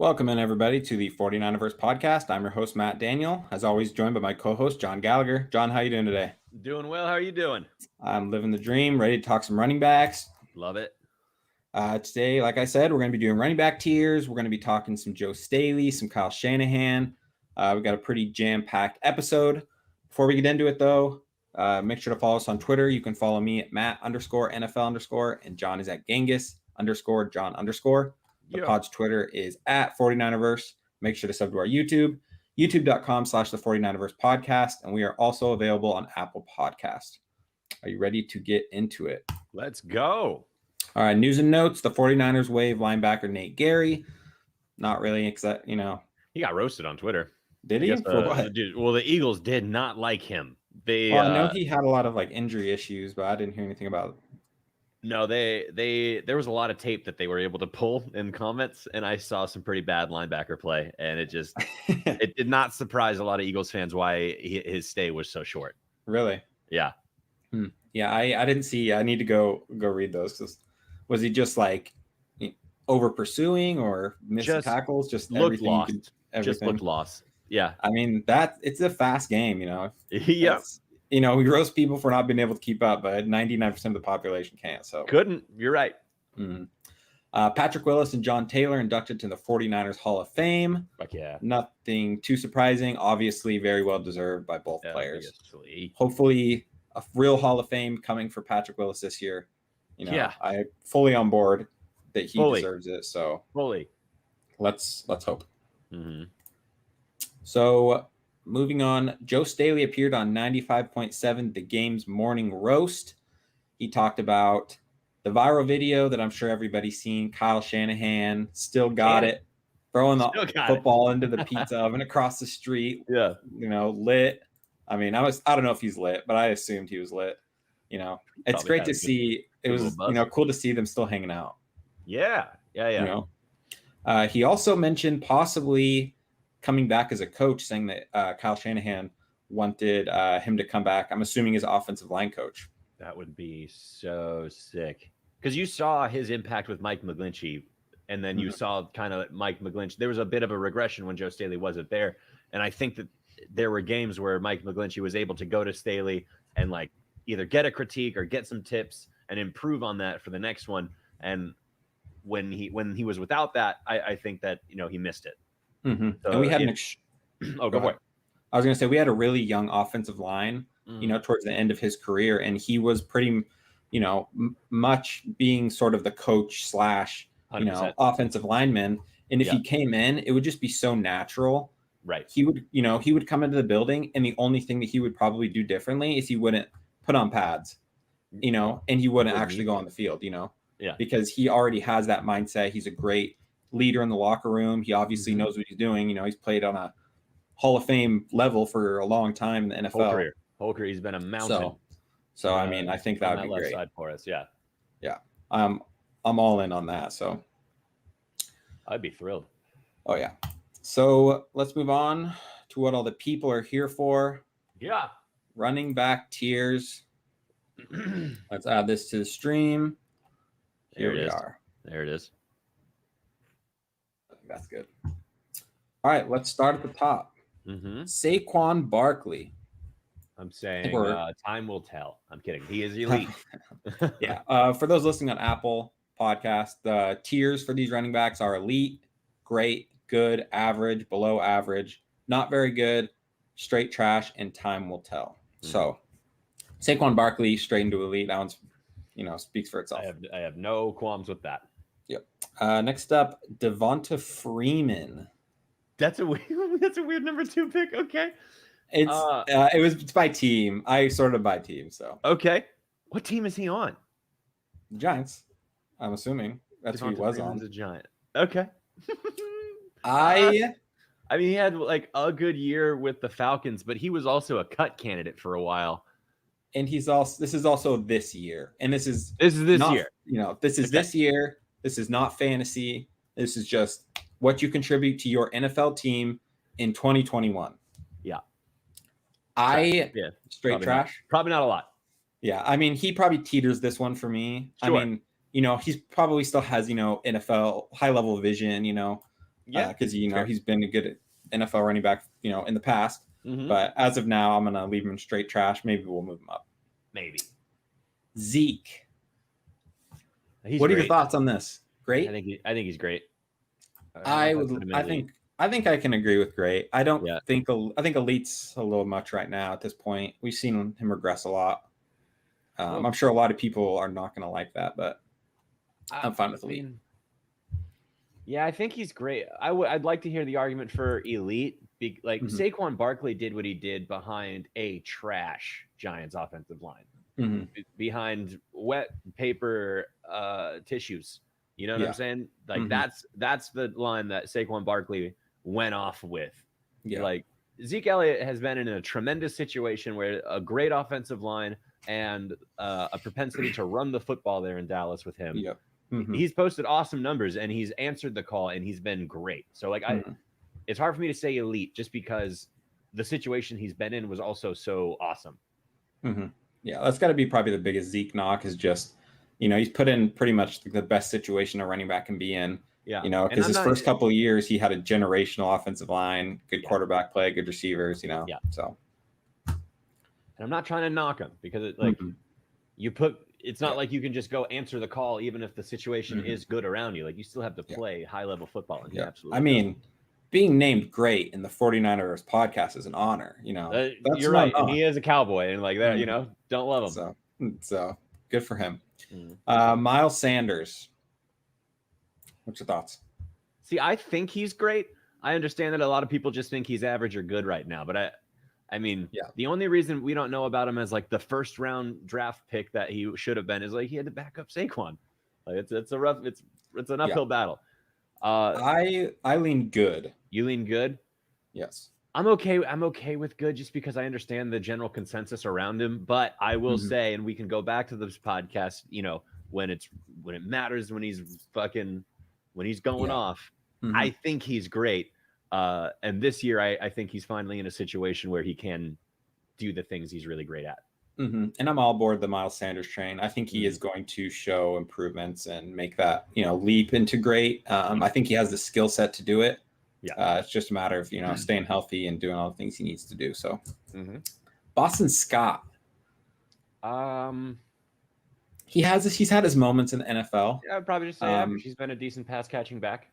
Welcome in, everybody, to the 49ers podcast. I'm your host, Matt Daniel, as always, joined by my co-host, John Gallagher. John, how you doing today? Doing well. How are you doing? I'm living the dream, ready to talk some running backs. Love it. Today, like I said, we're going to be doing running back tiers. We're going to be talking some Joe Staley, some Kyle Shanahan. We've got a pretty jam-packed episode. Before we get into it, though, make sure to follow us on Twitter. You can follow me at Matt_NFL_, and John is at Genghis_John_. The pod's Twitter is at 49erverse. Make sure to sub to our YouTube, youtube.com/the 49erverse podcast. And we are also available on Apple Podcast. Are you ready to get into it? Let's go. All right, news and notes. The 49ers waive linebacker Nate Gary. Not really, except, he got roasted on Twitter. Did he? For what? Well, the Eagles did not like him. I know he had a lot of injury issues, but I didn't hear anything about it. No, there was a lot of tape that they were able to pull in comments, and I saw some pretty bad linebacker play, and it just it did not surprise a lot of Eagles fans why his stay was so short. Really? Yeah. Yeah, I didn't see. I need to go read those. Was he just over pursuing or missing tackles? Just looked everything. Lost. Just looked lost. Yeah. I mean, it's a fast game, Yeah. We roast people for not being able to keep up, but 99% of the population can't. So couldn't. You're right. Mm-hmm. Patrick Willis and John Taylor inducted to the 49ers Hall of Fame. Fuck yeah. Nothing too surprising. Obviously, very well deserved by both players. Obviously. Hopefully, a real Hall of Fame coming for Patrick Willis this year. I'm fully on board that he deserves it. So fully. Let's hope. Mm-hmm. So moving on, Joe Staley appeared on 95.7 The Game's Morning Roast. He talked about the viral video that I'm sure everybody's seen. Kyle Shanahan still got it, throwing the football into the pizza oven across the street. Yeah. Lit. I mean, I don't know if he's lit, but I assumed he was lit. It's great to see. It was, cool to see them still hanging out. Yeah. He also mentioned possibly coming back as a coach, saying that Kyle Shanahan wanted him to come back. I'm assuming as offensive line coach. That would be so sick. Because you saw his impact with Mike McGlinchey, and then you saw kind of Mike McGlinchey. There was a bit of a regression when Joe Staley wasn't there. And I think that there were games where Mike McGlinchey was able to go to Staley and either get a critique or get some tips and improve on that for the next one. And when he was without that, I think that, he missed it. Mm-hmm. So, and we had go for it. I was going to say we had a really young offensive line, towards the end of his career, and he was pretty, much being sort of the coach / 100%. offensive lineman. And if he came in, it would just be so natural. Right. He would come into the building, and the only thing that he would probably do differently is he wouldn't put on pads, and he wouldn't actually go on the field, Yeah. Because he already has that mindset. He's a great leader in the locker room. He obviously knows what he's doing. He's played on a Hall of Fame level for a long time in the NFL. Whole career. He's been a mountain. So I mean, I think that would be great. Side for us. Yeah. Yeah. I'm all in on that. So I'd be thrilled. Oh yeah. So let's move on to what all the people are here for. Yeah. Running back tiers. Let's add this to the stream. Here we are. There it is. That's good. All right, let's start at the top. Mm-hmm. Saquon Barkley. I'm saying time will tell. I'm kidding. He is elite. Yeah. For those listening on Apple Podcast, the tiers for these running backs are elite, great, good, average, below average, not very good, straight trash, and time will tell. Mm-hmm. So Saquon Barkley straight into elite. That one's, speaks for itself. I have no qualms with that. Yep. Next up, Devonta Freeman. That's a weird number 2 pick. Okay. It's by team. I sorted by team. So okay. What team is he on? The Giants. I'm assuming that's who he was on. A Giant. Okay. I mean, he had a good year with the Falcons, but he was also a cut candidate for a while. And this is also this year. And this is this year. This is this year. This is not fantasy. This is just what you contribute to your NFL team in 2021. Yeah. Straight trash. Probably not a lot. Yeah. I mean, he probably teeters this one for me. Sure. I mean, he's probably still has, NFL high level vision, Yeah, because he's been a good NFL running back, in the past. Mm-hmm. But as of now, I'm gonna leave him straight trash. Maybe we'll move him up. Maybe. Zeke. He's What are great. your thoughts on this? Great. I think he's great. I think I can agree with great. I think elite's a little much right now at this point. We've seen him regress a lot. I'm sure a lot of people are not going to like that, but I'm fine with elite. Yeah, I think he's great. I'd like to hear the argument for elite. Saquon Barkley did what he did behind a trash Giants offensive line, behind wet paper tissues. You know what I'm saying? Like that's the line that Saquon Barkley went off with. Yeah. Like Zeke Elliott has been in a tremendous situation where a great offensive line and a propensity to run the football there in Dallas with him. Yeah. He's posted awesome numbers and he's answered the call and he's been great. So it's hard for me to say elite just because the situation he's been in was also so awesome. Yeah, that's got to be probably the biggest Zeke knock is just, he's put in pretty much the best situation a running back can be in. Yeah. Because his first couple of years, he had a generational offensive line, good quarterback play, good receivers, Yeah. So. And I'm not trying to knock him because it's not like you can just go answer the call even if the situation is good around you. Like you still have to play high level football. And absolutely. Being named great in the 49ers podcast is an honor. That's you're right. And he is a Cowboy and like that. Don't love him. So good for him. Miles Sanders. What's your thoughts? See, I think he's great. I understand that a lot of people just think he's average or good right now, but the only reason we don't know about him as like the first round draft pick that he should have been is like he had to back up Saquon. Like it's an uphill battle. I lean good. You lean good? Yes. I'm okay with good just because I understand the general consensus around him. But I will say, and we can go back to this podcast, when it matters, when he's going off, I think he's great. And this year, I think he's finally in a situation where he can do the things he's really great at. And I'm all aboard the Miles Sanders train. I think he is going to show improvements and make that, leap into great. I think he has the skill set to do it. Yeah. It's just a matter of, staying healthy and doing all the things he needs to do. So Boston Scott. He's had his moments in the NFL. Yeah, I'd probably just say average. He's been a decent pass catching back.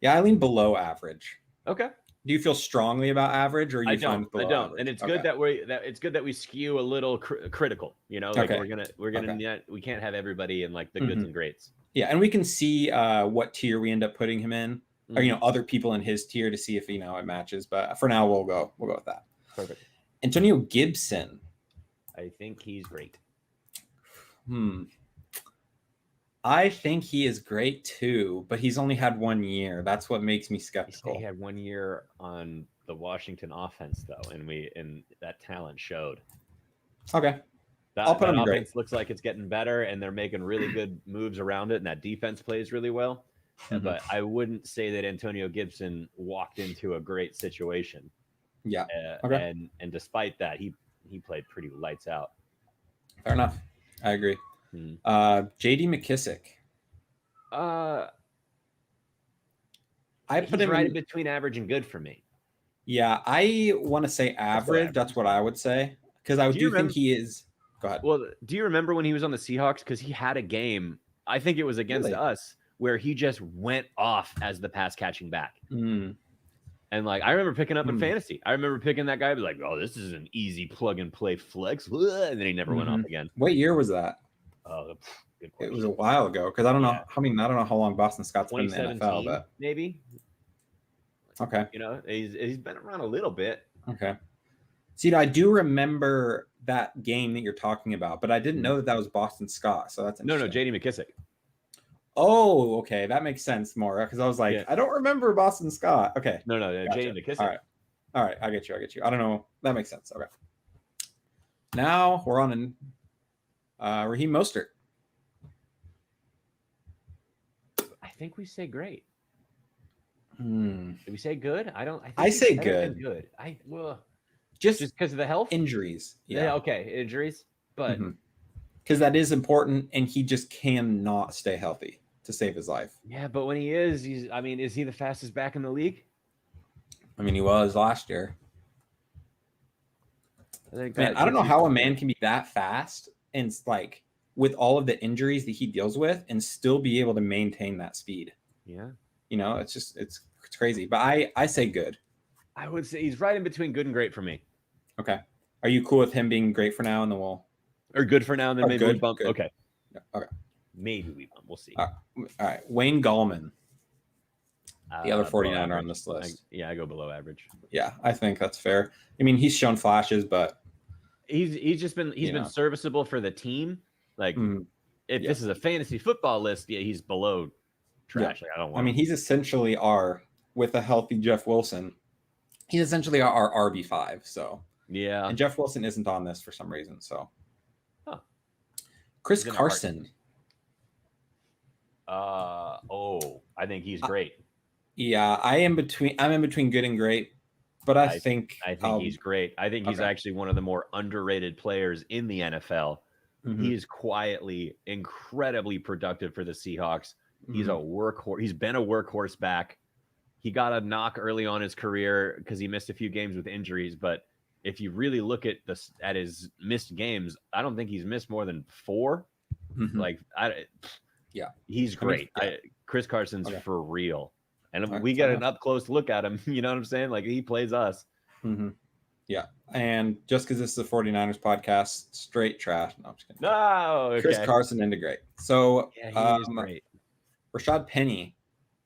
Yeah, I lean below average. Okay. Do you feel strongly about average, or are you fine with below average? And it's good that we skew a little critical. Like we're gonna we can't have everybody in like the goods and greats. Yeah, and we can see what tier we end up putting him in, or other people in his tier to see if it matches. But for now, we'll go with that. Perfect. Antonio Gibson. I think he's great. I think he is great too, but he's only had 1 year. That's what makes me skeptical. He had 1 year on the Washington offense, though, and that talent showed. Okay. I'll put him in great. Looks like it's getting better, and they're making really good moves around it, and that defense plays really well. But I wouldn't say that Antonio Gibson walked into a great situation. Yeah. And despite that, he played pretty lights out. Fair enough. I agree. JD McKissick. I put him right in between average and good for me. Yeah, I want to say average. That's what I would say, because I do think he is. Go ahead. Well, do you remember when he was on the Seahawks? Because he had a game, I think it was against us, where he just went off as the pass catching back. And like I remember picking up in fantasy. I remember picking that guy, be like, "Oh, this is an easy plug and play flex," and then he never went off again. What year was that? Oh, good question. It was a while ago, because I don't know. I mean, I don't know how long Boston Scott's been in the NFL, but maybe. Okay. He's been around a little bit. Okay. See, I do remember that game that you're talking about, but I didn't know that was Boston Scott. So that's interesting. No, JD McKissick. Oh, okay, that makes sense more, because I was like, I don't remember Boston Scott. Okay. No, gotcha. JD McKissick. All right, I get you. I don't know. That makes sense. Okay. Now we're on Raheem Mostert. I think we say great. Did we say good? I say good. Good. Just because of the health injuries. Yeah. Okay. Injuries, but because that is important, and he just cannot stay healthy. to save his life. Yeah, but when is he the fastest back in the league? I mean, he was last year. I think Man, that I don't puts know you how a somewhere. man can be that fast and like with all of the injuries that he deals with and still be able to maintain that speed. Yeah. It's crazy. But I say good. I would say he's right in between good and great for me. Okay. Are you cool with him being great for now and then we'll Or good for now, and then or maybe we good? bump. Good. Okay. Okay. Maybe we bump. We'll see. All right. Wayne Gallman, the other Below 49er on average. this list. I go below average. Yeah, I think that's fair. I mean, he's shown flashes, but He's been serviceable for the team. Like if this is a fantasy football list, yeah, he's below trash. Yeah. Like, I don't want. I mean, he's essentially with a healthy Jeff Wilson. He's essentially our RB5. So yeah, and Jeff Wilson isn't on this for some reason. So Chris He's in our Carson. I think he's great. Yeah, I'm in between good and great, but I think he's great. I think he's actually one of the more underrated players in the NFL. He is quietly incredibly productive for the Seahawks. He's a workhorse. He's been a workhorse back. He got a knock early on his career because he missed a few games with injuries. But if you really look at his missed games, I don't think he's missed more than 4. He's great. Chris Carson's for real. And we get an up close look at him. You know what I'm saying? Like he plays us. Yeah. And just because this is a 49ers podcast, straight trash. No, I'm just kidding. No, okay. Chris Carson into great. So he is great. Rashad Penny.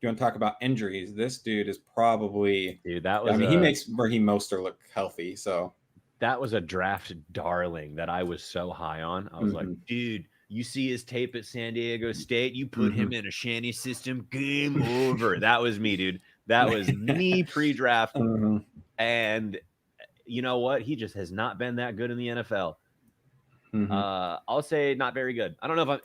Do you want to talk about injuries? This dude is probably that was. he makes Raheem Mostert look healthy. So that was a draft darling that I was so high on. I was like, dude, you see his tape at San Diego State, you put him in a Shanny system, game over. That was me, dude. That was me pre-draft. And you know what? He just has not been that good in the NFL. I'll say not very good. I don't know if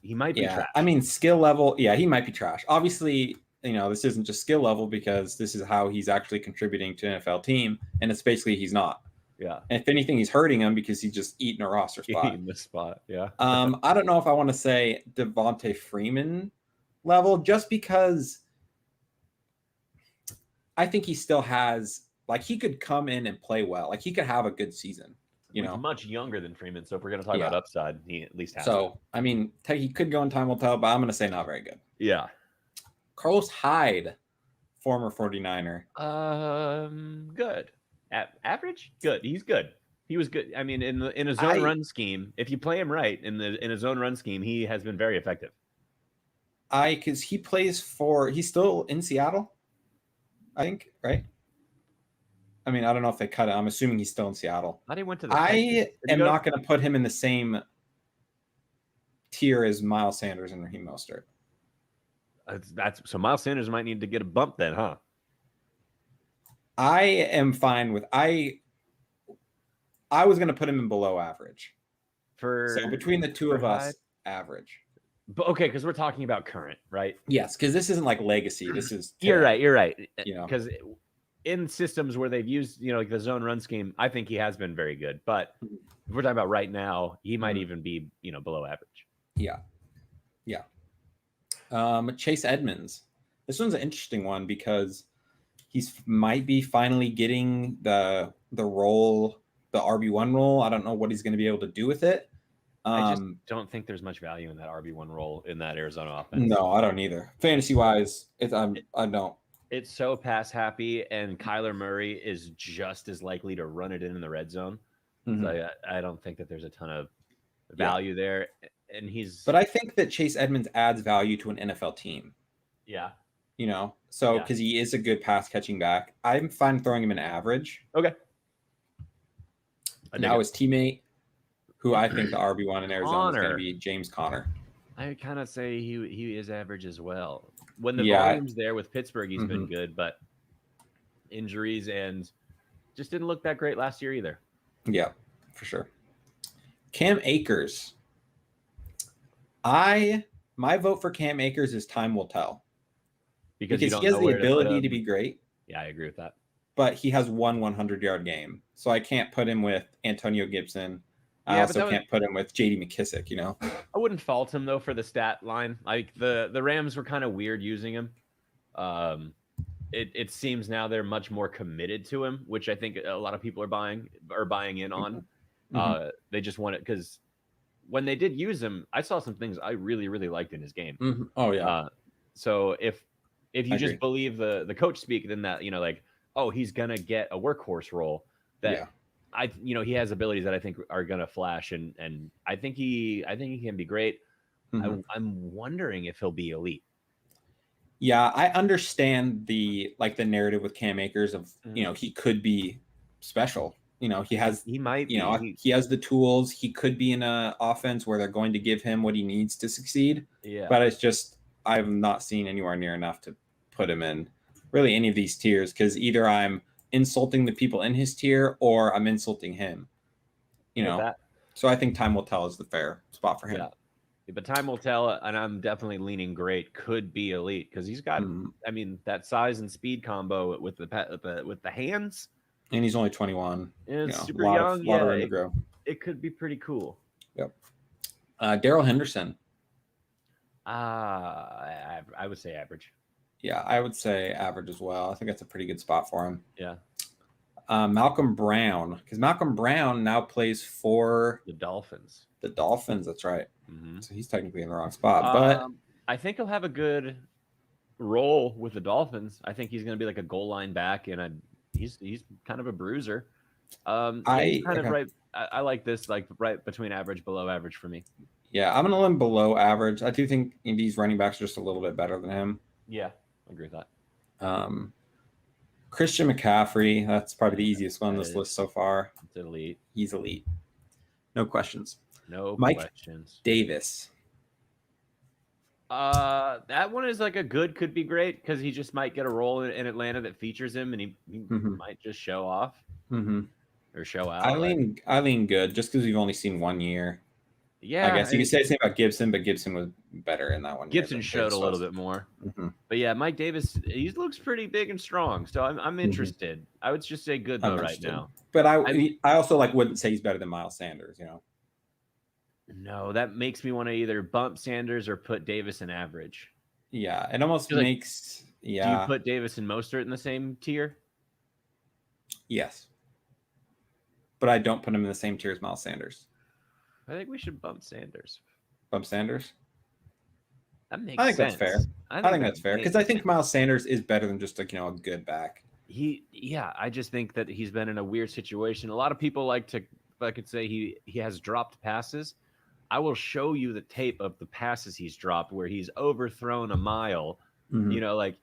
he might be trash. I mean, skill level, he might be trash. Obviously, this isn't just skill level because this is how he's actually contributing to an NFL team, and it's basically he's not. Yeah. And if anything, he's hurting him because he's just eating a roster spot. Eating the spot, yeah. I don't know if I want to say Devontae Freeman level, just because I think he still has, like, he could come in and play well. Like, he could have a good season. He's much younger than Freeman, so if we're going to talk about upside, he at least has. So, I mean, he could go in time will tell, but I'm going to say not very good. Yeah. Carlos Hyde, former 49er. Good. Average? Good. He's good. He was good. I mean, in a zone run scheme, if you play him right in a zone run scheme, he has been very effective. Because he's still in Seattle, I think, right? I mean, I don't know if they cut it. I'm assuming he's still in Seattle. I went to the. I am not going to put him in the same tier as Miles Sanders and Raheem Mostert. So Miles Sanders might need to get a bump then, huh? I am fine with I was going to put him in below average. So between the two of us, average. But okay, because we're talking about current, right? Yes, because this isn't like legacy. This is You're right. Because in systems where they've used, like the zone run scheme, I think he has been very good. But if we're talking about right now, he might even be, below average. Yeah. Chase Edmonds. This one's an interesting one because might be finally getting the role, the RB1 role. I don't know what he's going to be able to do with it. I just don't think there's much value in that RB1 role in that Arizona offense. No, I don't either. Fantasy wise, I don't. It's so pass happy, and Kyler Murray is just as likely to run it in the red zone. So I don't think that there's a ton of value there. And But I think that Chase Edmonds adds value to an NFL team. Yeah. Because he is a good pass catching back. I'm fine throwing him in average. Okay. Now his teammate, who I think the RB1 in Arizona is going to be James Conner. I kind of say he is average as well. When the volume's there with Pittsburgh, he's been good, but injuries and just didn't look that great last year either. Yeah, for sure. Cam Akers. My vote for Cam Akers is time will tell. Because he has the ability to be great. Yeah, I agree with that. But he has one 100-yard game. So I can't put him with Antonio Gibson I Yeah, but also can't put him with J.D. McKissick. I wouldn't fault him though for the stat line. Like the Rams were kind of weird using him. Um, it seems now they're much more committed to him, which I think a lot of people are buying in on. They just want it because when they did use him, I saw some things I really really liked in his game. Oh yeah. So if you I just agree. believe the coach speak, then that like, oh, he's gonna get a workhorse role. That he has abilities that I think are gonna flash, and I think he can be great. I'm wondering if he'll be elite. Yeah, I understand the narrative with Cam Akers of he could be special. He has he might be. He has the tools. He could be in an offense where they're going to give him what he needs to succeed. Yeah. But it's just I've not seen anywhere near enough to put him in really any of these tiers because either I'm insulting the people in his tier or I'm insulting him. So I think time will tell is the fair spot for him. Yeah. But time will tell, and I'm definitely leaning great. Could be elite because he's got, I mean, that size and speed combo with the hands. And he's only 21. And super young. Lot of room to grow. It could be pretty cool. Yep. Darrell Henderson. I would say average. Yeah, I would say average as well. I think that's a pretty good spot for him. Yeah. Malcolm Brown, because Malcolm Brown now plays for the Dolphins. The Dolphins, that's right. So he's technically in the wrong spot, but I think he'll have a good role with the Dolphins. I think he's going to be like a goal line back, and he's kind of a bruiser. I like this, like right between average, below average for me. Yeah, I'm gonna let him below average. I do think these running backs are just a little bit better than him. Yeah, I agree with that. Christian McCaffrey, that's probably the easiest one on this list so far. It's elite. He's elite. No questions. Mike Davis. That one is like a good, could be great because he just might get a role in Atlanta that features him, and he might just show off or show out. I lean good just because we've only seen 1 year. Yeah, I guess you could say the same about Gibson, but Gibson was better in that one. Gibson showed a little bit more, but yeah, Mike Davis, he looks pretty big and strong, so I'm interested. I would just say good though right now. But I also wouldn't say he's better than Miles Sanders. No, that makes me want to either bump Sanders or put Davis in average. Yeah, it almost makes. Yeah. Do you put Davis and Mostert in the same tier? Yes, but I don't put him in the same tier as Miles Sanders. I think we should bump Sanders. Bump Sanders? That makes sense. That's fair. I think that's fair because I think Miles Sanders is better than just a good back. I just think that he's been in a weird situation. A lot of people like to, if I could say, he has dropped passes. I will show you the tape of the passes he's dropped where he's overthrown a mile, like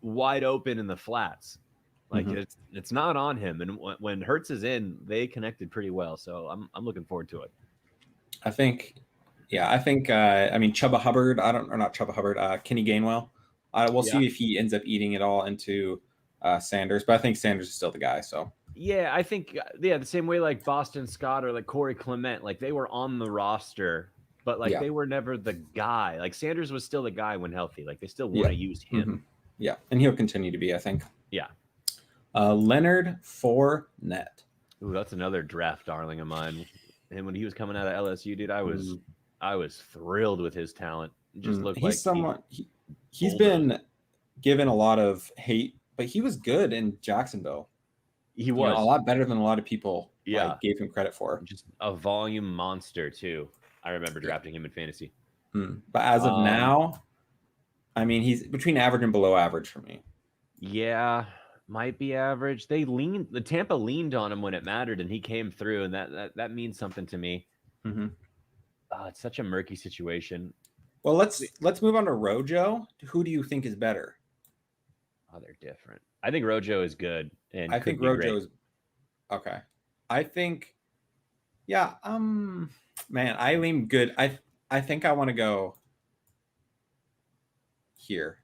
wide open in the flats. Like it's not on him. And when Hurts is in, they connected pretty well. So I'm looking forward to it. I think Chuba Hubbard, not Chuba Hubbard, Kenny Gainwell. We'll see if he ends up eating it all into Sanders, but I think Sanders is still the guy. So yeah, I think the same way like Boston Scott or like Corey Clement, like they were on the roster, but they were never the guy. Like Sanders was still the guy when healthy. Like they still want to use him. Yeah, and he'll continue to be, I think. Yeah. Leonard Fournette. Ooh, that's another draft darling of mine. And when he was coming out of LSU, dude, I was thrilled with his talent. It just looked he's been given a lot of hate, but he was good in Jacksonville. He was a lot better than a lot of people gave him credit for. Just a volume monster too. I remember drafting him in fantasy. But as of now, I mean, he's between average and below average for me. Yeah, might be average. The Tampa leaned on him when it mattered, and he came through, and that means something to me. It's such a murky situation. Well, let's move on to Rojo. Who do you think is better? Oh, they're different. I think Rojo is good, and I think Rojo is okay. I think, man, I lean good. I think I want to go here.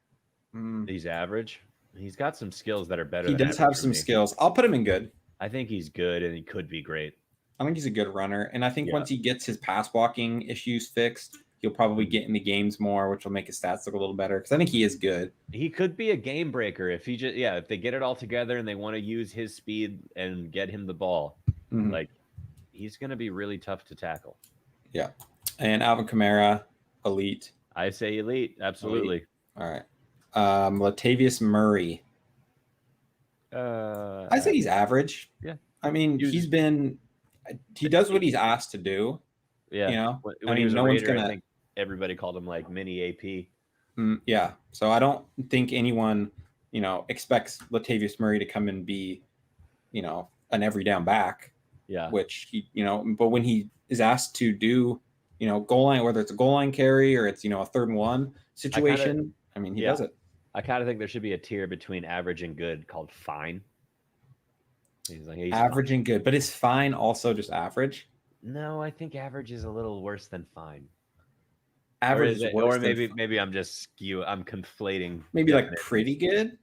He's average. He's got some skills that are better. He does have some skills. I'll put him in good. I think he's good, and he could be great. I think he's a good runner, and I think once he gets his pass blocking issues fixed, he'll probably get in the games more, which will make his stats look a little better. Because I think he is good. He could be a game breaker if if they get it all together and they want to use his speed and get him the ball. Like he's going to be really tough to tackle. Yeah. And Alvin Kamara, elite. I say elite. Absolutely. Elite. All right. Latavius Murray. I say he's average. Yeah. I mean, he does what he's asked to do. Yeah. You know, when he was a Raider, I think everybody called him like mini AP. Yeah. So I don't think anyone, expects Latavius Murray to come and be, an every down back. Yeah. Which but when he is asked to do, goal line, whether it's a goal line carry or it's, a 3rd and 1 situation, he does it. I kind of think there should be a tier between average and good called fine. He's average fine. And good, but is fine also just average? No, I think average is a little worse than fine. Average is worse, or maybe I'm just I'm conflating. Maybe like pretty good.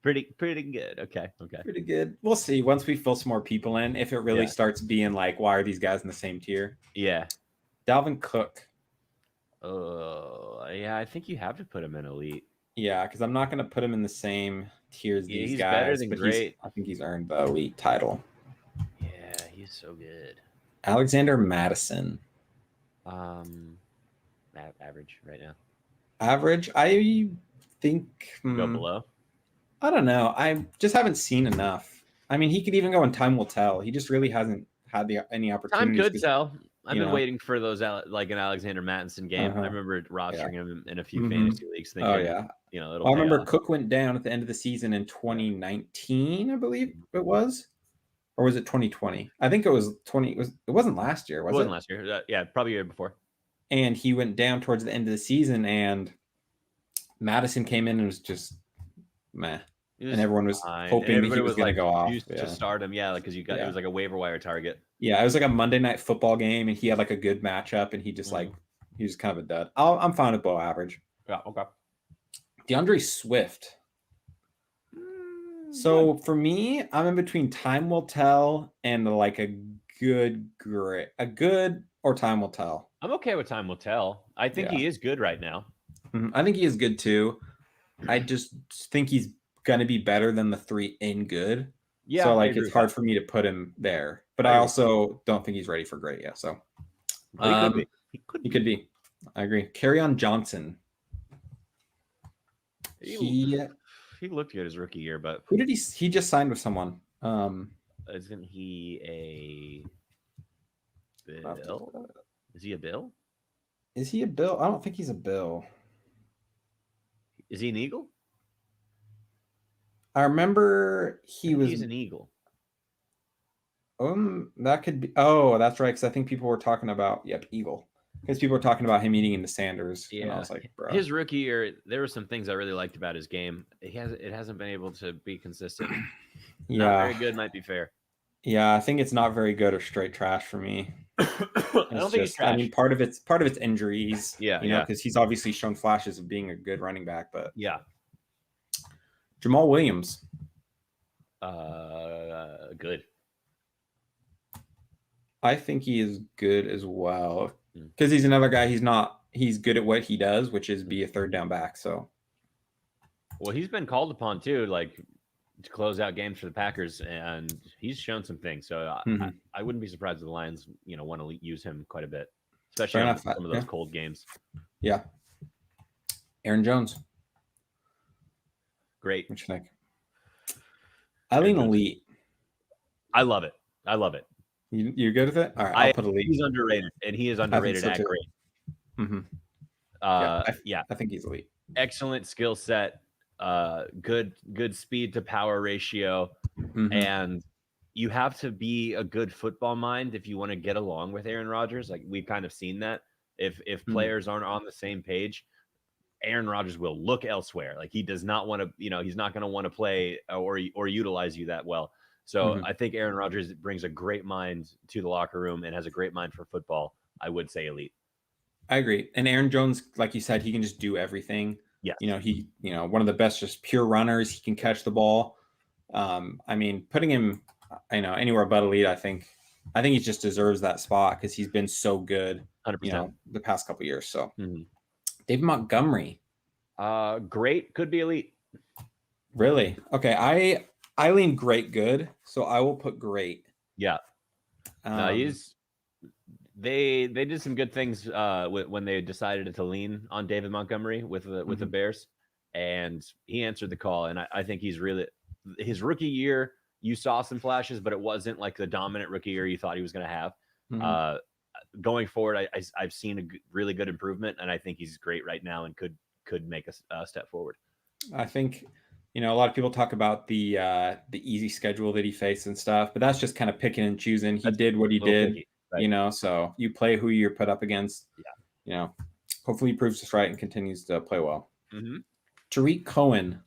Pretty good. Okay. Pretty good. We'll see once we fill some more people in if it really starts being like, why are these guys in the same tier? Yeah. Dalvin Cook. Yeah, I think you have to put him in elite. Yeah, because I'm not going to put him in the same tier as these he's guys. Better than great. I think he's earned the elite title. Yeah, he's so good. Alexander Madison. Average right now. Average? I think go below. I don't know. I just haven't seen enough. He could even go in time will tell. He just really hasn't had any opportunities. Time could tell. I've been waiting for those, like an Alexander Mattison game. I remember rostering him in a few fantasy leagues. Thinking, I remember Cook went down at the end of the season in 2019, I believe it was, or was it 2020? I think it was 20. It wasn't last year, was it? It wasn't last year. Yeah, probably a year before. And he went down towards the end of the season, and Madison came in and was just meh. And everyone was hoping that he was going to go off. To start him, because you got it was like a waiver wire target. Yeah, it was like a Monday Night Football game, and he had like a good matchup, and he just he was kind of a dud. I'm fine with below average. Yeah, okay. DeAndre Swift. So for me, I'm in between time will tell and like a good or time will tell. I'm okay with time will tell. I think he is good right now. I think he is good too. I just think he's going to be better than the 3 in good. Yeah. So it's hard for me to put him there, but I also don't think he's ready for great yet. So he could be. I agree. Kerryon Johnson. He looked good his rookie year, but who did he just signed with someone? Isn't he a Bill? Is he a Bill? Is he a Bill? I don't think he's a Bill. Is he an Eagle? I remember he's an Eagle. That could be. Oh, that's right. Because I think people were talking about Eagle. Because people were talking about him eating into Sanders. Yeah, and I was like, bro. His rookie year, there were some things I really liked about his game. It hasn't been able to be consistent. Not very good, might be fair. Yeah, I think it's not very good or straight trash for me. I don't think it's trash. Part of it's injuries. Because he's obviously shown flashes of being a good running back, but Jamal Williams. Good. I think he is good as well. Because he's another guy. He's good at what he does, which is be a 3rd down back. So, well, he's been called upon too, to close out games for the Packers, and he's shown some things. So I wouldn't be surprised if the Lions, want to use him quite a bit, especially on some of those cold games. Yeah. Aaron Jones. Great. What you think? Eileen elite. I love it. You're good with it? All right, I'll put elite. He's underrated, and he is underrated at great. Mm-hmm. I think he's elite. Excellent skill set. Good speed to power ratio, and you have to be a good football mind if you want to get along with Aaron Rodgers. Like we've kind of seen that. If players aren't on the same page, Aaron Rodgers will look elsewhere. Like he does not want to, he's not going to want to play or utilize you that well. So I think Aaron Rodgers brings a great mind to the locker room and has a great mind for football. I would say elite. I agree. And Aaron Jones, like you said, he can just do everything. Yeah. He, one of the best, just pure runners. He can catch the ball. Putting him, anywhere but elite, I think he just deserves that spot because he's been so good, 100%. The past couple of years. So David Montgomery. Great. Could be elite. Really? Okay. I lean great good. So I will put great. Yeah. No, they did some good things when they decided to lean on David Montgomery with the Bears, and he answered the call. And I think he's really, his rookie year, you saw some flashes, but it wasn't like the dominant rookie year you thought he was going to have. Going forward, I've seen a really good improvement, and I think he's great right now and could make a step forward. I think, a lot of people talk about the easy schedule that he faced and stuff, but that's just kind of picking and choosing. He did what he did, picky, right? So you play who you're put up against. Yeah. Hopefully he proves us right and continues to play well. Tariq Cohen.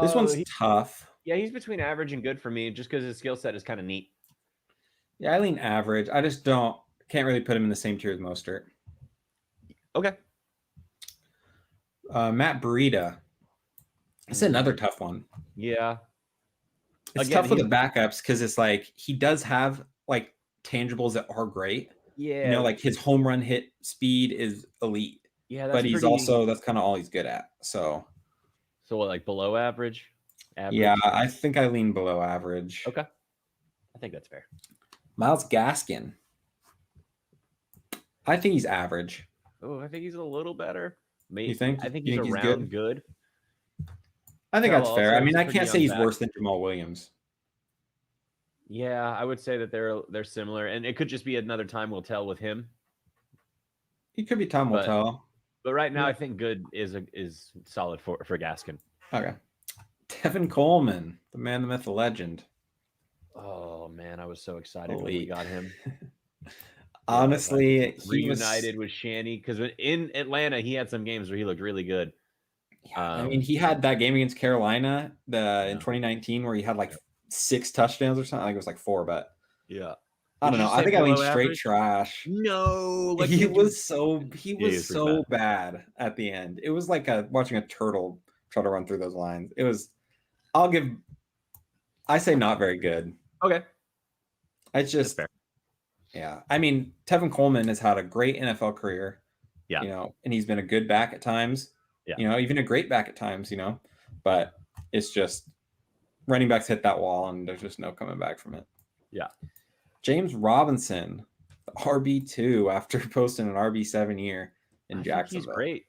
This one's tough. Yeah, he's between average and good for me, just because his skill set is kind of neat. Yeah, I lean average. I just can't really put him in the same tier as Mostert. Okay. Matt Breida. That's another tough one. Yeah. It's tough with the backups because it's like he does have like tangibles that are great. Yeah. Like his home run hit speed is elite. Yeah, but he's that's kind of all he's good at. So what, like below average? Yeah, I think I lean below average. Okay. I think that's fair. Myles Gaskin. I think he's average. Oh, I think he's a little better. Maybe. You think? I think he's around good. I think that's fair. I mean, I can't say he's worse than Jamal Williams. Yeah, I would say that they're similar, and it could just be another time will tell with him. He could be time will tell. But right now, I think good is solid for Gaskin. Okay. Tevin Coleman, the man, the myth, the legend. Oh man, I was so excited when we got him. Honestly, he reunited with Shanny, because in Atlanta he had some games where he looked really good. Yeah, I mean, he had that game against Carolina in 2019 where he had like 6 touchdowns or something. I think it was like 4, but yeah, I don't know. I think I lean straight trash. No, like he was so bad at the end. It was like watching a turtle try to run through those lines. It was. I say not very good. Okay, it's just fair. Yeah, I mean, Tevin Coleman has had a great NFL career. Yeah, and he's been a good back at times. Yeah, even a great back at times. But it's just running backs hit that wall, and there's just no coming back from it. Yeah. James Robinson, the RB2 after posting an RB7 year in Jacksonville. He's great.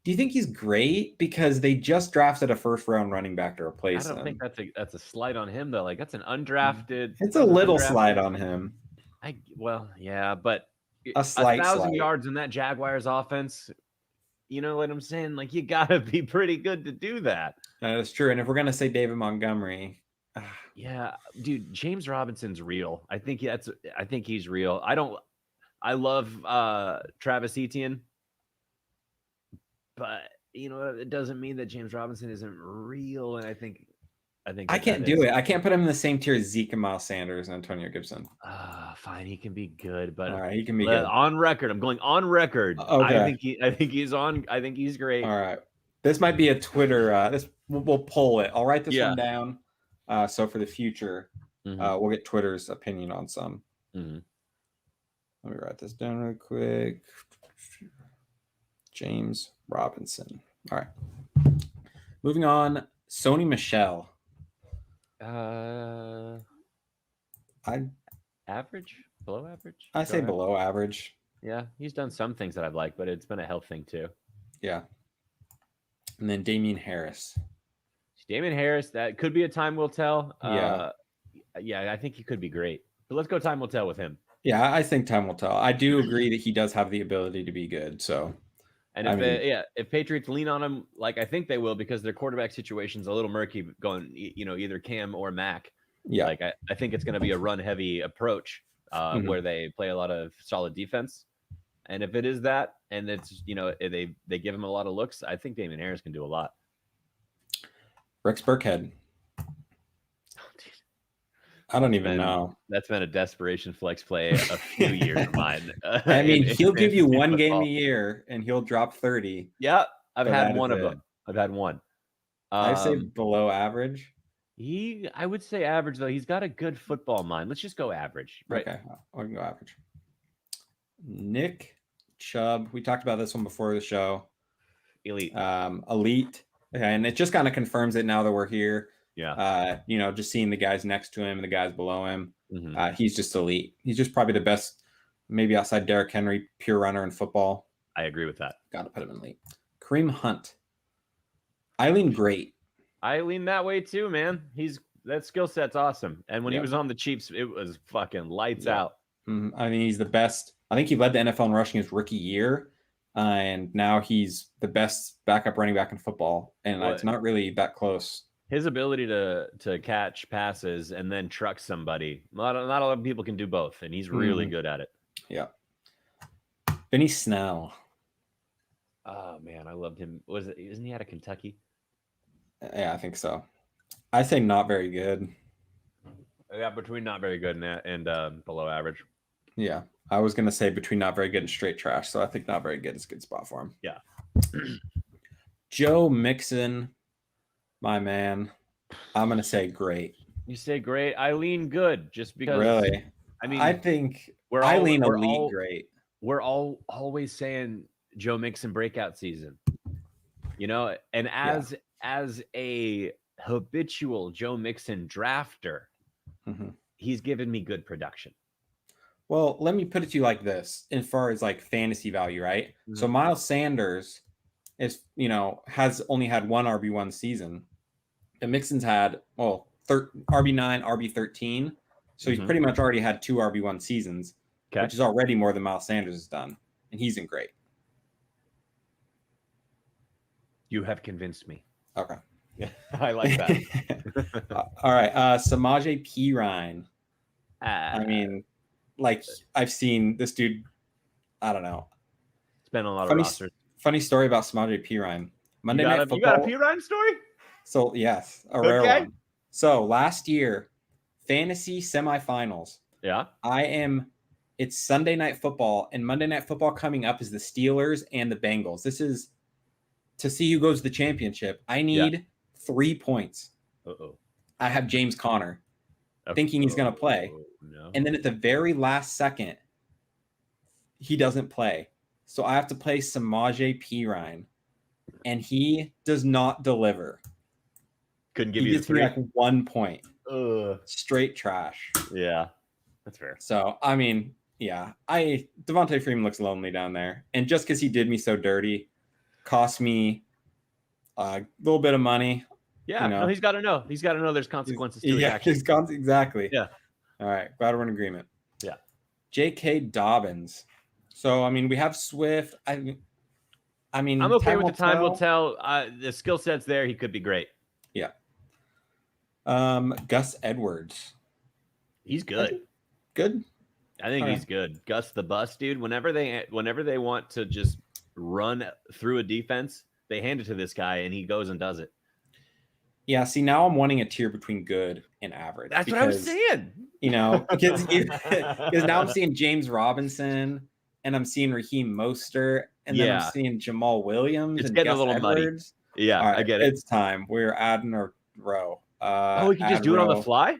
Do you think he's great because they just drafted a first-round running back to replace him? I don't think that's a slight on him though. Like that's an undrafted. It's a little slide on him. Yeah, but a slight 1,000 yards in that Jaguars offense. You know what I'm saying? Like you gotta be pretty good to do that. That's true. And if we're gonna say David Montgomery, yeah, dude, James Robinson's real. I think he's real. I love Travis Etienne, but it doesn't mean that James Robinson isn't real. And I think I can't do it. I can't put him in the same tier as Zeke and Miles Sanders and Antonio Gibson. Fine, he can be good, but all right, he can be good. On record, I'm going on record. Okay. I think he's on. I think he's great. All right, this might be a Twitter. We'll poll it. I'll write this one down. So for the future, we'll get Twitter's opinion on some. Let me write this down real quick. James Robinson. All right. Moving on. Sony Michel. Average, below average. I say below average. Yeah, he's done some things that I've liked, but it's been a health thing too. Yeah. And then Damian Harris. That could be a time will tell. Yeah, I think he could be great. But let's go time will tell with him. Yeah, I think time will tell. I do agree that he does have the ability to be good. So, and if Patriots lean on him, like I think they will, because their quarterback situation's a little murky, going either Cam or Mac. Yeah, like I think it's going to be a run heavy approach where they play a lot of solid defense. And if it is that, and it's they give him a lot of looks, I think Damian Harris can do a lot. Rex Burkhead. I don't even know. That's been a desperation flex play a few years of mine. I mean, he'll give you one game a year and he'll drop 30. Yeah, I've had one of them. I've had one. I say below average. I would say average, though. He's got a good football mind. Let's just go average. Right? Okay, I can go average. Nick Chubb. We talked about this one before the show. Elite. Elite. And it just kind of confirms it now that we're here. Yeah. Just seeing the guys next to him and the guys below him. He's just elite. He's just probably the best, maybe outside Derrick Henry, pure runner in football. I agree with that. Got to put him in elite. Kareem Hunt. I lean great. I lean that way too, man. That skill set's awesome. And when he was on the Chiefs, it was fucking lights out. I mean, he's the best. I think he led the NFL in rushing his rookie year. And now he's the best backup running back in football. And it's not really that close. His ability to catch passes and then truck somebody. Not a lot of people can do both. And he's really good at it. Yeah. Benny Snell. Oh, man. I loved him. Isn't he out of Kentucky? Yeah, I think so. I say not very good. Yeah, between not very good and below average. Yeah, I was gonna say between not very good and straight trash. So I think not very good is a good spot for him. Yeah. Joe Mixon, my man. I'm gonna say great. You say great. I lean good just because. Really? I mean, I think I lean elite great. We're always saying Joe Mixon breakout season. And as a habitual Joe Mixon drafter, he's given me good production. Well, let me put it to you like this, as far as like fantasy value, right? So Miles Sanders is, has only had one RB1 season. And Mixon's had, RB9, RB13. So he's pretty much already had two RB1 seasons, which is already more than Miles Sanders has done. And he's in great. You have convinced me. Okay. I like that. All right. Samaje Perine. I mean, like, I've seen this dude, I don't know. It's been a lot of rosters. Funny story about Samaje Perine. Monday Night Football. You got a Perine story? So, yes, a rare one. So, last year, fantasy semifinals. Yeah. It's Sunday Night Football, and Monday Night Football coming up is the Steelers and the Bengals. This is to see who goes to the championship. I need 3 points. I have James Conner thinking he's going to play. No. And then at the very last second, he doesn't play. So I have to play Samaje Perine, and he does not deliver. Couldn't give you 3. Like 1 point. Straight trash. Yeah, that's fair. So, I mean, yeah, Devontae Freeman looks lonely down there. And just because he did me so dirty, cost me a little bit of money. Yeah, no, he's got to know. He's got to know there's consequences to his actions. Exactly. Yeah. All right, glad we're in agreement. Yeah. J.K. Dobbins. So, I mean, we have Swift. I mean, I'm okay with the time will tell. The skill set's there. He could be great. Yeah. Gus Edwards. He's good. Good. I think he's good. Gus the bus, dude. Whenever they want to just run through a defense, they hand it to this guy and he goes and does it. Yeah, see, now I'm wanting a tier between good and average. That's what I was saying. Because now I'm seeing James Robinson and I'm seeing Raheem Mostert and then I'm seeing Jamal Williams. It's getting Gus a little Edwards. Muddy. Yeah, right, I get it. It's time. We're adding a row. We can just do it on the fly?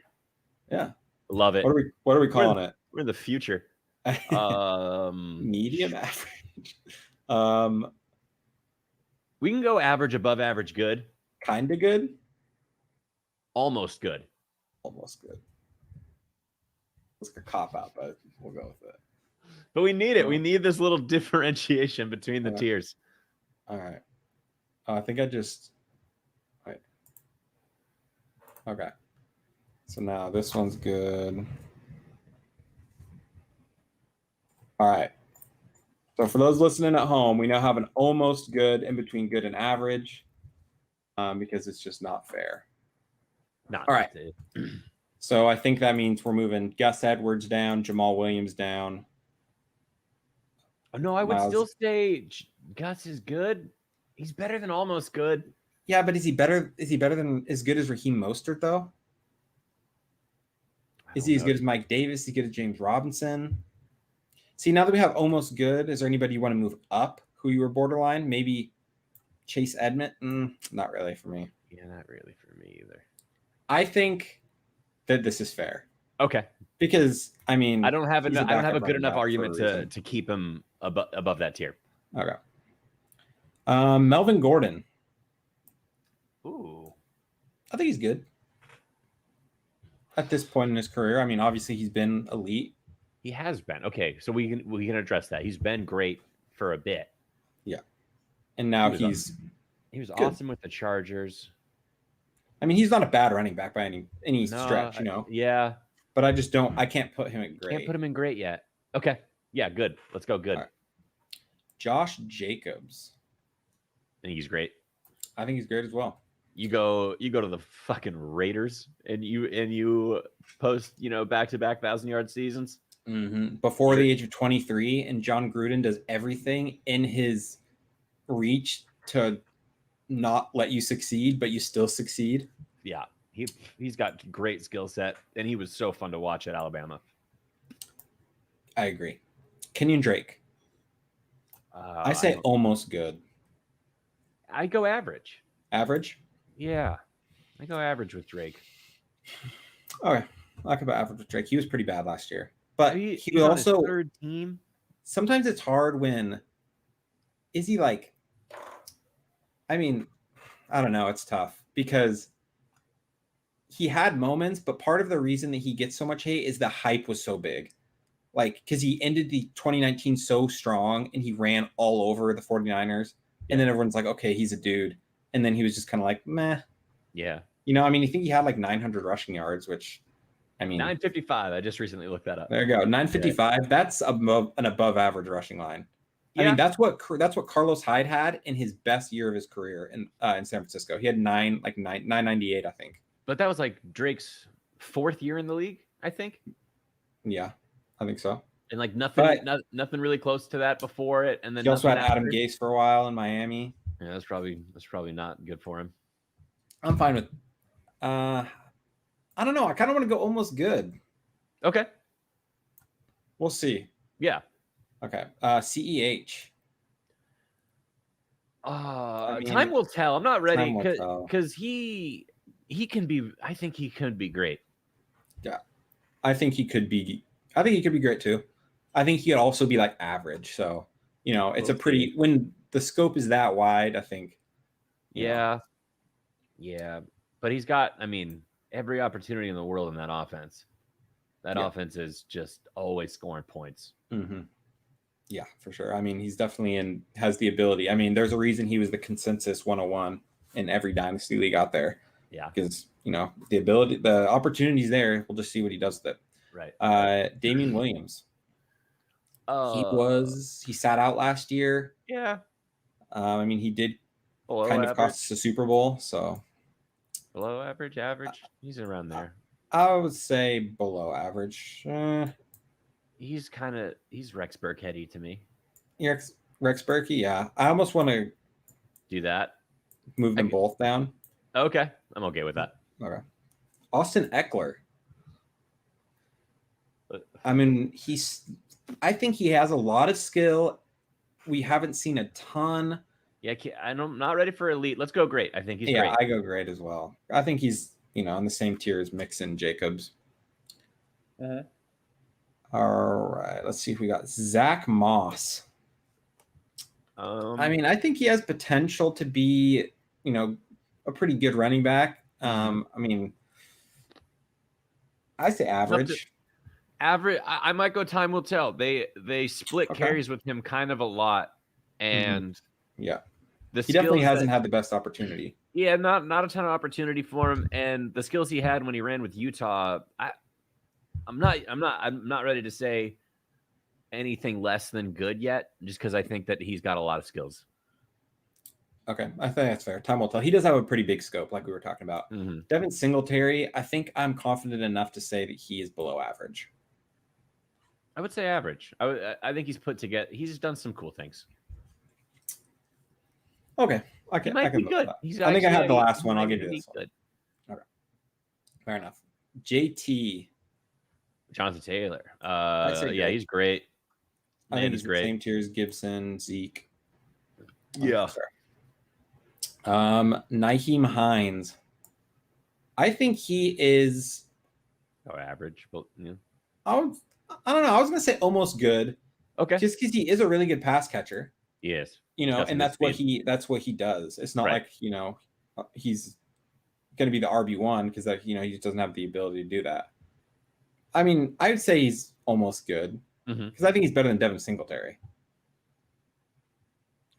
Yeah. Love it. What are we calling it? We're in the future. Medium average. We can go average, above average, good. Kind of good. Almost good. Almost good. It's like a cop out, but we'll go with it. But we need it. We need this little differentiation between the tiers. All right. I think I just. Wait. Okay. So now this one's good. All right. So for those listening at home, we now have an almost good in between good and average, because it's just not fair. All right. So I think that means we're moving Gus Edwards down, Jamal Williams down. Oh, no, I would still say Gus is good. He's better than almost good. Yeah, but is he better? Is he better than as good as Raheem Mostert though? Is he as good as Mike Davis? Is he good as James Robinson? See, now that we have almost good, is there anybody you want to move up who you were borderline? Maybe Chase Edmonton? Not really for me. Yeah, not really for me either. I think that this is fair. Okay. Because, I mean, I don't have a good enough argument to keep him above that tier. Okay. Melvin Gordon. Ooh. I think he's good. at this point in his career. I mean, obviously he's been elite. He has been. Okay, so we can address that. He's been great for a bit. Yeah. And now he was good. awesome with the Chargers. I mean, he's not a bad running back by any No, stretch, you know. Yeah. But I can't put him at great. Can't put him in great yet. Okay. Yeah, good. Let's go good. Right. Josh Jacobs. I think he's great. I think he's great as well. You go to the fucking Raiders and you post, back-to-back 1,000-yard seasons. Mm-hmm. Before the age of 23, and John Gruden does everything in his reach to not let you succeed, but you still succeed. Yeah, he's got great skill set, and he was so fun to watch at Alabama. I agree. Kenyon Drake. I say almost good. I go average. Average? Yeah, I go average with Drake. Okay, I could go average with Drake. He was pretty bad last year, but he was on also his third team. Sometimes it's hard when is he like? I mean, I don't know. It's tough because he had moments, but part of the reason that he gets so much hate is the hype was so big. Like, because he ended the 2019 so strong and he ran all over the 49ers. And then everyone's like, okay, he's a dude. And then he was just kind of like, meh. Yeah. You know, I mean, you think he had like 900 rushing yards, which, I mean. 955. I just recently looked that up. There you go. 955. Yeah. That's an above average rushing line. Yeah. I mean, that's what Carlos Hyde had in his best year of his career in San Francisco. He had 998, I think. But that was like Drake's fourth year in the league, I think. Yeah, I think so. And like nothing really close to that before it. And then he also had Adam Gase for a while in Miami. Yeah, that's probably not good for him. I'm fine with. I don't know. I kind of want to go almost good. Okay. We'll see. Yeah. Okay. CEH. Time will tell. I'm not ready because he can be. I think he could be great. Yeah, I think he could be great too. I think he could also be like average. So it's a pretty when the scope is that wide. I think. Yeah. But he's got. I mean, every opportunity in the world in that offense. That offense is just always scoring points. Mm-hmm. Yeah, for sure. I mean, he's definitely has the ability. I mean, there's a reason he was the consensus 101 in every dynasty league out there. Yeah. Because, the ability, the opportunity's there. We'll just see what he does with it. Right. Damian Williams. He sat out last year. Yeah. I mean, he did below kind average. Of cost us a Super Bowl. So below average. He's around there. I would say below average. He's Rex Burkhead-y to me. Rex Burkhead, yeah. I almost want to do that. Move them both down. Okay. I'm okay with that. Okay. Austin Eckler. I mean, I think he has a lot of skill. We haven't seen a ton. Yeah, I'm not ready for elite. Let's go great. I think he's great. Yeah, I go great as well. I think he's, on the same tier as Mixon, Jacobs. Uh-huh. All right, let's see if we got Zach Moss. I mean, I think he has potential to be, a pretty good running back. I mean, I say average. Average. I might go. Time will tell. They split carries with him kind of a lot, and he definitely hasn't had the best opportunity. Yeah, not a ton of opportunity for him, and the skills he had when he ran with Utah. I'm not ready to say anything less than good yet, just because I think that he's got a lot of skills. Okay, I think that's fair. Time will tell. He does have a pretty big scope, like we were talking about. Mm-hmm. Devin Singletary, I think I'm confident enough to say that he is below average. I would say average. I think he's put together. He's done some cool things. Okay, I can be good. I think I had the last one. I'll give you this one. Good. Okay, fair enough. JT. Jonathan Taylor. He's great. I think he's great. Same tier as Gibson, Zeke. Yeah. Nyheim Hines. I think he is average, but yeah. I don't know. I was gonna say almost good. Okay. Just because he is a really good pass catcher. Yes. And that's what he does. It's not like he's going to be the RB1 because he just doesn't have the ability to do that. I mean, I would say he's almost good because I think he's better than Devin Singletary.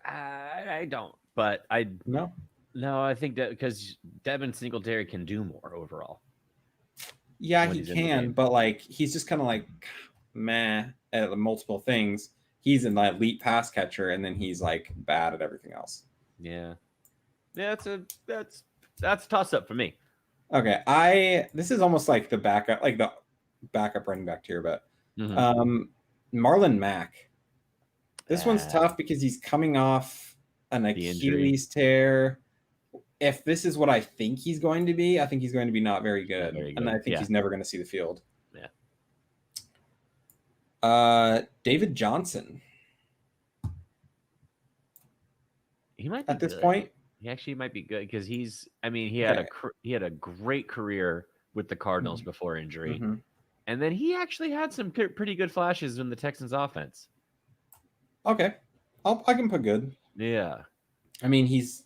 I don't, but no, I think that because Devin Singletary can do more overall. Yeah, he can, but like he's just kind of like meh at multiple things. He's an elite pass catcher, and then he's like bad at everything else. Yeah, that's a toss up for me. Okay, this is almost like the backup running back tier, but Marlon Mack. This one's tough because he's coming off an Achilles tear. If this is what I think he's going to be, I think he's going to be not very good. And I think he's never going to see the field. Yeah. David Johnson. He might be at this point. He actually might be good because he had a great career with the Cardinals before injury, and then he actually had some pretty good flashes in the Texans offense. Okay, I can put good. Yeah, I mean he's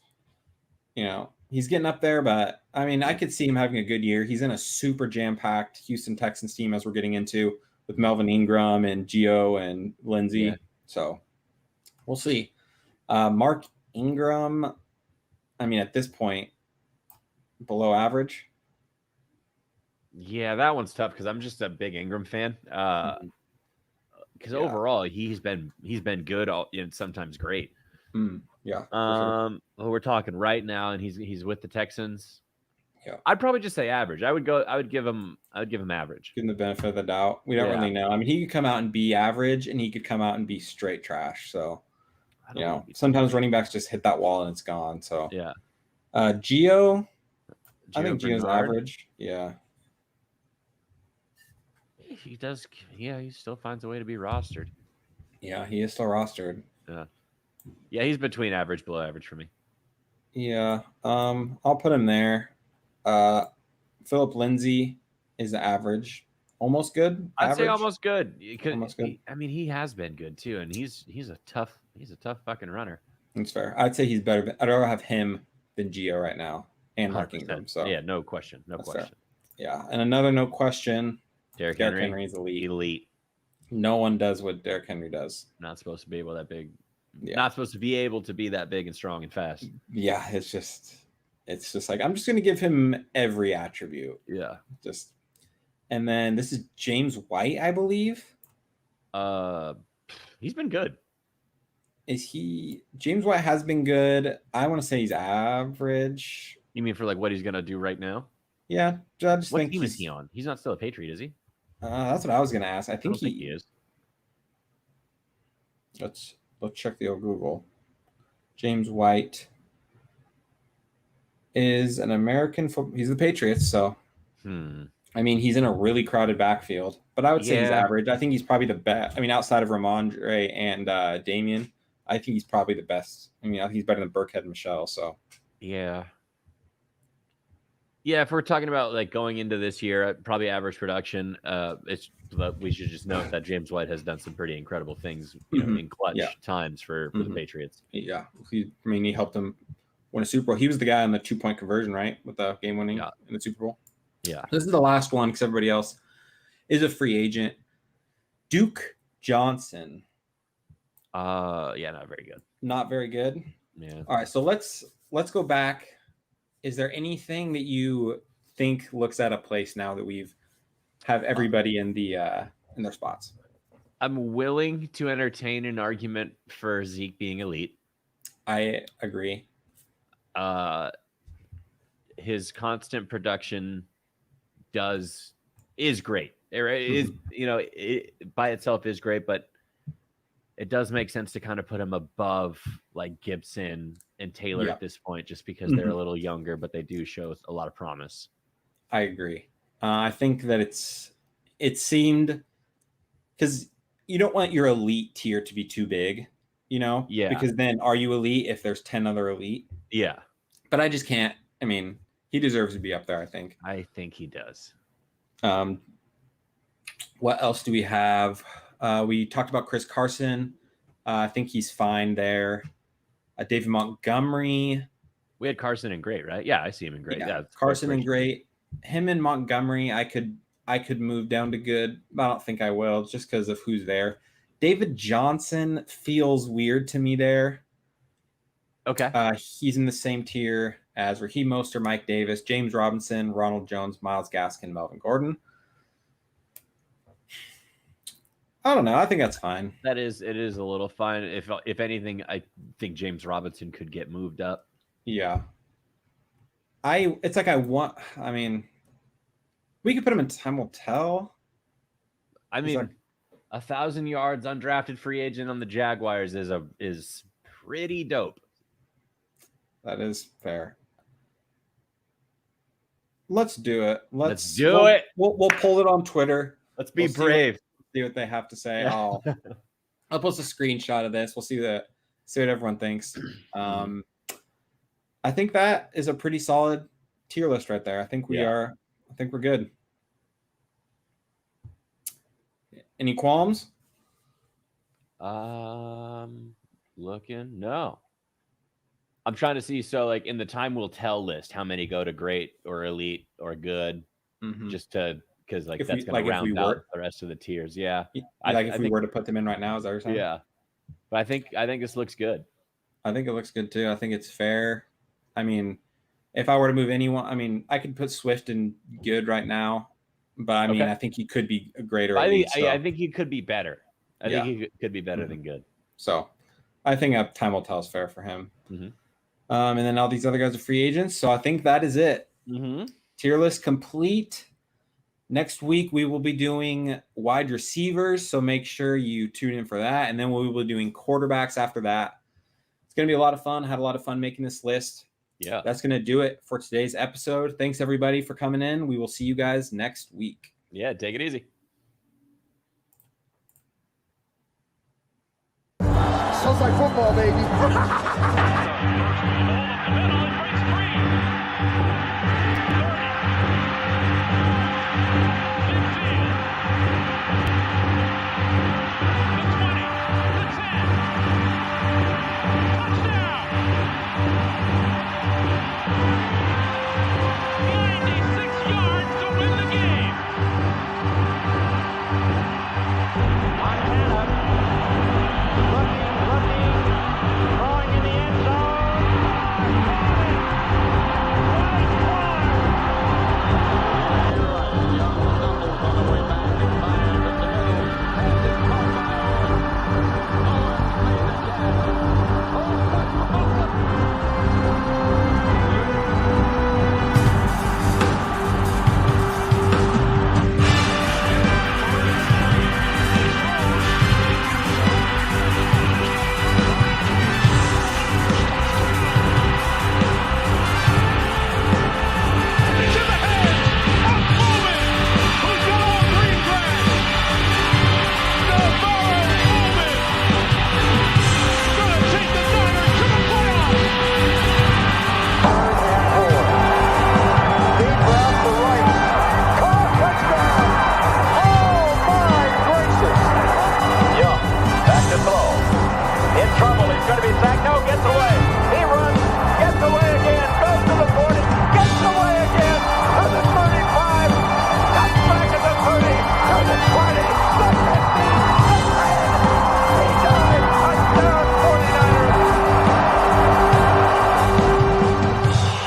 getting up there, but I mean I could see him having a good year. He's in a super jam-packed Houston Texans team as we're getting into with Melvin Ingram and Gio and Lindsey. So we'll see. Mark Ingram, I mean, at this point, below average. Yeah, that one's tough because I'm just a big Ingram fan. Because overall, he's been good, and sometimes great. Yeah. Well, we're talking right now, and he's with the Texans. Yeah. I'd probably just say average. I would give him average. Give him the benefit of the doubt. We don't really know. I mean, he could come out and be average, and he could come out and be straight trash. So, sometimes running backs just hit that wall and it's gone. So yeah. Gio, I think Gio's average. Yeah. He does. Yeah, he still finds a way to be rostered. Yeah, he is still rostered. Yeah, he's between average, below average for me. Yeah. I'll put him there. Philip Lindsay is average. Almost good. I'd say almost good. Almost good. I mean, he has been good too, and he's a tough fucking runner. That's fair. I'd say he's better. I'd rather have him than Gio right now, and Mark Ingram. So yeah, no question. Fair. Yeah, and another no question. Derrick Henry is elite. No one does what Derrick Henry does. Not supposed to be able that big. Yeah. Not supposed to be able to be that big and strong and fast. Yeah, it's just like I'm just going to give him every attribute. Yeah. And then this is James White, I believe. He's been good. James White has been good. I want to say he's average. You mean for like what he's going to do right now? Yeah, I just what think team is he on? He's not still a Patriot, is he? That's what I was going to ask. I think he is. Let's check the old Google. James White is an American he's the Patriots, so I mean he's in a really crowded backfield, but I would say he's average. I think he's probably the best. I mean, outside of Ramondre and Damian, I think he's probably the best. I mean, I think he's better than Burkhead and Michelle. So yeah, if we're talking about like going into this year, probably average production. But we should just note that James White has done some pretty incredible things, in clutch times for the Patriots. Yeah, he helped them win a Super Bowl. He was the guy on the 2-point conversion, right, with the game winning in the Super Bowl. Yeah, this is the last one because everybody else is a free agent. Duke Johnson. Not very good. Not very good. Yeah. All right, so let's go back. Is there anything that you think looks out of place now that we've have everybody in their spots? I'm willing to entertain an argument for Zeke being elite. I agree. His constant production is great. It is, by itself is great, but it does make sense to kind of put him above like Gibson and Taylor at this point, just because they're a little younger, but they do show a lot of promise. I agree. I think that it seemed because you don't want your elite tier to be too big, Yeah. Because then are you elite if there's 10 other elite? Yeah. But I just can't. I mean, he deserves to be up there, I think. I think he does. What else do we have? We talked about Chris Carson. I think he's fine there. David Montgomery. We had Carson and Great, right? Yeah, I see him in Great. Yeah, Carson and Great. Him and Montgomery, I could move down to good. I don't think I will, just because of who's there. David Johnson feels weird to me there. Okay. He's in the same tier as Raheem Mostert, Mike Davis, James Robinson, Ronald Jones, Myles Gaskin, Melvin Gordon. I don't know. I think that's fine. It is a little fine. If anything, I think James Robinson could get moved up. Yeah. I mean, we could put him in time will tell. I mean, 1,000 yards undrafted free agent on the Jaguars is pretty dope. That is fair. Let's do it. Let's do it. We'll pull it on Twitter. Let's be brave. See what they have to say. I'll post a screenshot of this. We'll see what everyone thinks. I think that is a pretty solid tier list right there. I think we're good. Any qualms? Looking. No. I'm trying to see. So, like in the time will tell list, how many go to great or elite or good, just to because like that's going to round out the rest of the tiers. Yeah. If we were to put them in right now, is that what you're saying? Yeah. But I think this looks good. I think it looks good too. I think it's fair. I mean, if I were to move anyone, I mean, I could put Swift in good right now, but I mean, I think he could be a greater. I think he could be better. I think he could be better than good. So I think time will tell is fair for him. And then all these other guys are free agents. So I think that is it. Tier list complete. Next week, we will be doing wide receivers. So make sure you tune in for that. And then we will be doing quarterbacks after that. It's going to be a lot of fun. Had a lot of fun making this list. Yeah. That's going to do it for today's episode. Thanks, everybody, for coming in. We will see you guys next week. Yeah, take it easy. Sounds like football, baby.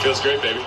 Feels great, baby.